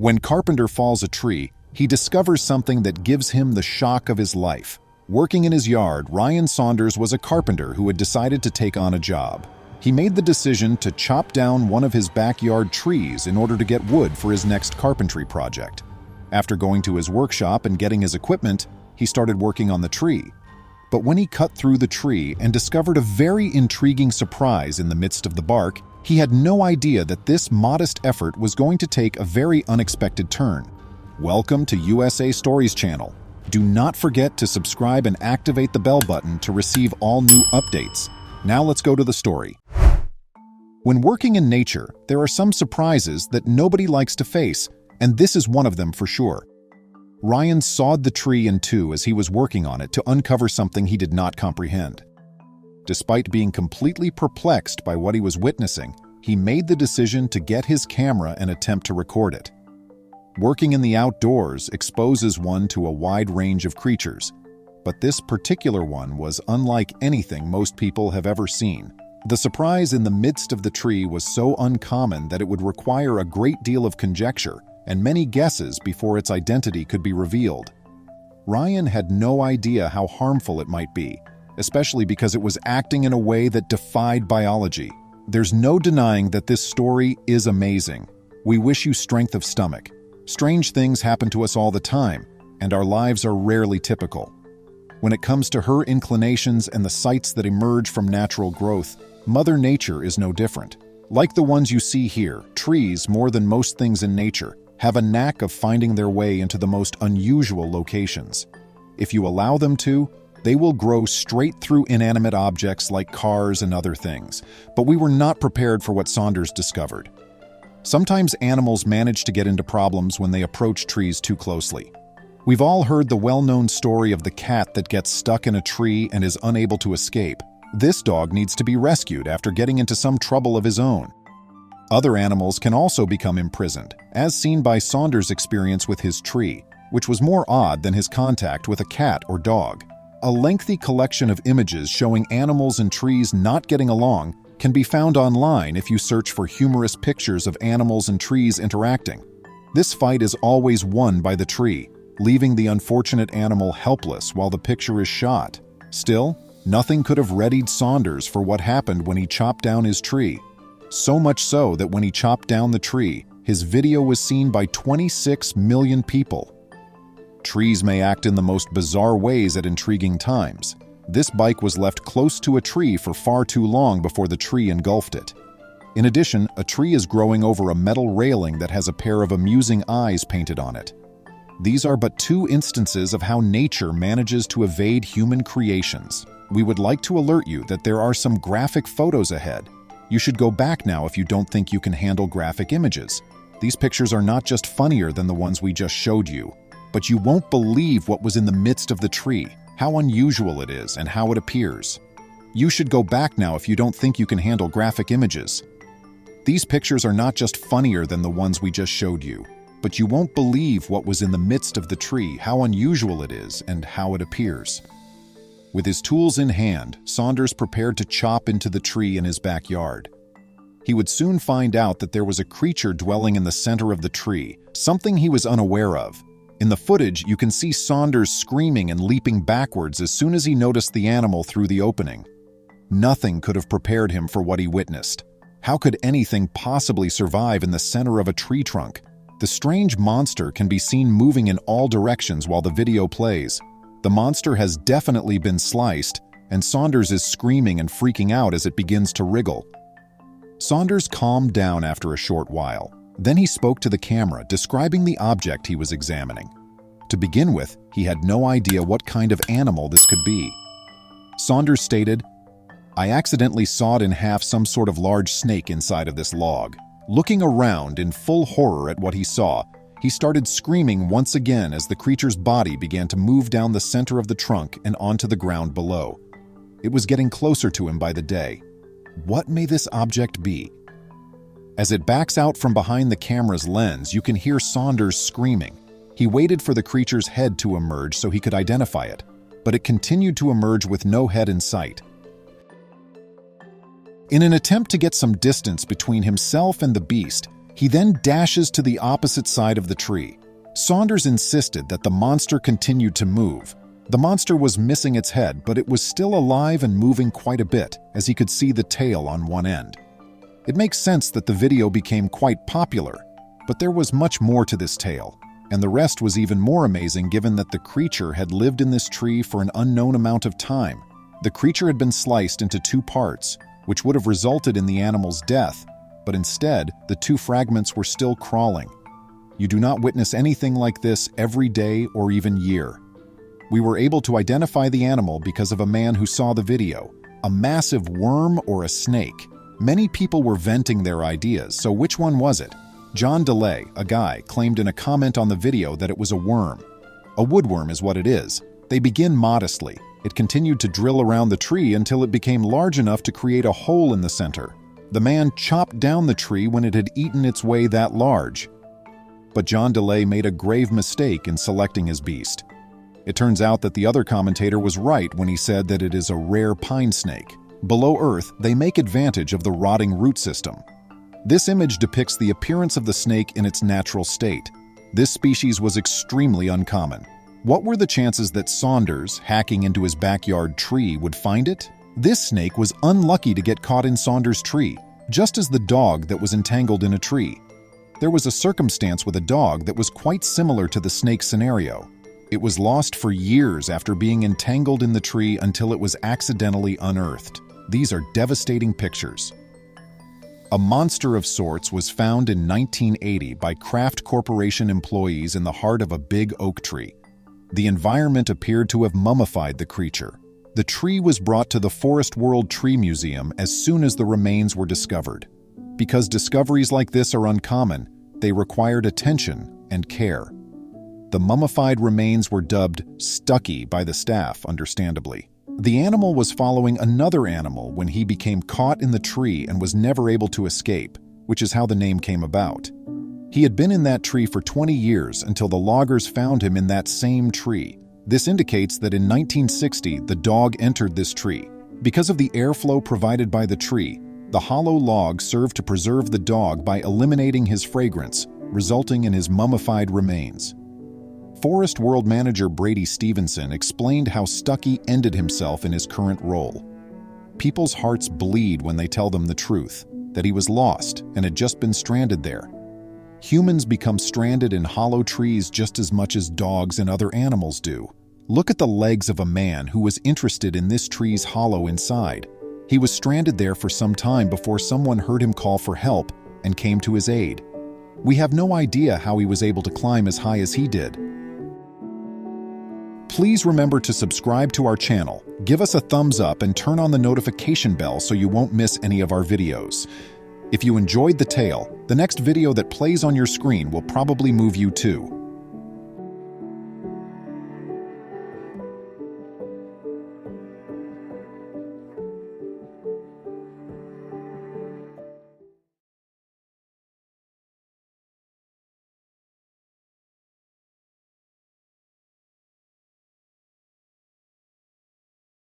When Carpenter falls a tree, he discovers something that gives him the shock of his life. Working in his yard, Ryan Saunders was a carpenter who had decided to take on a job. He made the decision to chop down one of his backyard trees in order to get wood for his next carpentry project. After going to his workshop and getting his equipment, he started working on the tree. But when he cut through the tree and discovered a very intriguing surprise in the midst of the bark, he had no idea that this modest effort was going to take a very unexpected turn. Welcome to USA Stories channel. Do not forget to subscribe and activate the bell button to receive all new updates. Now let's go to the story. When working in nature, there are some surprises that nobody likes to face, and this is one of them for sure. Ryan sawed the tree in two as he was working on it to uncover something he did not comprehend. Despite being completely perplexed by what he was witnessing, he made the decision to get his camera and attempt to record it. Working in the outdoors exposes one to a wide range of creatures, but this particular one was unlike anything most people have ever seen. The surprise in the midst of the tree was so uncommon that it would require a great deal of conjecture and many guesses before its identity could be revealed. Ryan had no idea how harmful it might be, especially because it was acting in a way that defied biology. There's no denying that this story is amazing. We wish you strength of stomach. Strange things happen to us all the time, and our lives are rarely typical. When it comes to her inclinations and the sights that emerge from natural growth, Mother Nature is no different. Like the ones you see here, trees, more than most things in nature, have a knack of finding their way into the most unusual locations. If you allow them to, they will grow straight through inanimate objects like cars and other things. But we were not prepared for what Saunders discovered. Sometimes animals manage to get into problems when they approach trees too closely. We've all heard the well-known story of the cat that gets stuck in a tree and is unable to escape. This dog needs to be rescued after getting into some trouble of his own. Other animals can also become imprisoned, as seen by Saunders' experience with his tree, which was more odd than his contact with a cat or dog. A lengthy collection of images showing animals and trees not getting along can be found online if you search for humorous pictures of animals and trees interacting. This fight is always won by the tree, leaving the unfortunate animal helpless while the picture is shot. Still, nothing could have readied Saunders for what happened when he chopped down his tree. So much so that when he chopped down the tree, his video was seen by 26 million people. Trees may act in the most bizarre ways at intriguing times. This bike was left close to a tree for far too long before the tree engulfed it. In addition, a tree is growing over a metal railing that has a pair of amusing eyes painted on it. These are but two instances of how nature manages to evade human creations. We would like to alert you that there are some graphic photos ahead. You should go back now if you don't think you can handle graphic images. These pictures are not just funnier than the ones we just showed you, but you won't believe what was in the midst of the tree, how unusual it is, and how it appears. You should go back now if you don't think you can handle graphic images. These pictures are not just funnier than the ones we just showed you, but you won't believe what was in the midst of the tree, how unusual it is, and how it appears. With his tools in hand, Saunders prepared to chop into the tree in his backyard. He would soon find out that there was a creature dwelling in the center of the tree, something he was unaware of. In the footage, you can see Saunders screaming and leaping backwards as soon as he noticed the animal through the opening. Nothing could have prepared him for what he witnessed. How could anything possibly survive in the center of a tree trunk? The strange monster can be seen moving in all directions while the video plays. The monster has definitely been sliced, and Saunders is screaming and freaking out as it begins to wriggle. Saunders calmed down after a short while. Then he spoke to the camera, describing the object he was examining. To begin with, he had no idea what kind of animal this could be. Saunders stated, "I accidentally sawed in half some sort of large snake inside of this log." Looking around in full horror at what he saw, he started screaming once again as the creature's body began to move down the center of the trunk and onto the ground below. It was getting closer to him by the day. What may this object be? As it backs out from behind the camera's lens, you can hear Saunders screaming. He waited for the creature's head to emerge so he could identify it, but it continued to emerge with no head in sight. In an attempt to get some distance between himself and the beast, He then dashes to the opposite side of the tree. Saunders insisted that the monster continued to move. The monster was missing its head, but it was still alive and moving quite a bit, as he could see the tail on one end. It makes sense that the video became quite popular, but there was much more to this tale, and the rest was even more amazing given that the creature had lived in this tree for an unknown amount of time. The creature had been sliced into 2 parts, which would have resulted in the animal's death, but instead, the 2 fragments were still crawling. You do not witness anything like this every day or even year. We were able to identify the animal because of a man who saw the video, a massive worm or a snake. Many people were venting their ideas, so which one was it? John DeLay, a guy, claimed in a comment on the video that it was a worm. A woodworm is what it is. They begin modestly. It continued to drill around the tree until it became large enough to create a hole in the center. The man chopped down the tree when it had eaten its way that large. But John DeLay made a grave mistake in selecting his beast. It turns out that the other commentator was right when he said that it is a rare pine snake. Below Earth, they make advantage of the rotting root system. This image depicts the appearance of the snake in its natural state. This species was extremely uncommon. What were the chances that Saunders, hacking into his backyard tree, would find it? This snake was unlucky to get caught in Saunders' tree, just as the dog that was entangled in a tree. There was a circumstance with a dog that was quite similar to the snake scenario. It was lost for years after being entangled in the tree until it was accidentally unearthed. These are devastating pictures. A monster of sorts was found in 1980 by Kraft Corporation employees in the heart of a big oak tree. The environment appeared to have mummified the creature. The tree was brought to the Forest World Tree Museum as soon as the remains were discovered. Because discoveries like this are uncommon, they required attention and care. The mummified remains were dubbed Stucky by the staff, understandably. The animal was following another animal when he became caught in the tree and was never able to escape, which is how the name came about. He had been in that tree for 20 years until the loggers found him in that same tree. This indicates that in 1960, the dog entered this tree. Because of the airflow provided by the tree, the hollow log served to preserve the dog by eliminating his fragrance, resulting in his mummified remains. Forest World manager Brady Stevenson explained how Stucky ended himself in his current role. People's hearts bleed when they tell them the truth, that he was lost and had just been stranded there. Humans become stranded in hollow trees just as much as dogs and other animals do. Look at the legs of a man who was interested in this tree's hollow inside. He was stranded there for some time before someone heard him call for help and came to his aid. We have no idea how he was able to climb as high as he did. Please remember to subscribe to our channel, give us a thumbs up, and turn on the notification bell so you won't miss any of our videos. If you enjoyed the tale, the next video that plays on your screen will probably move you too.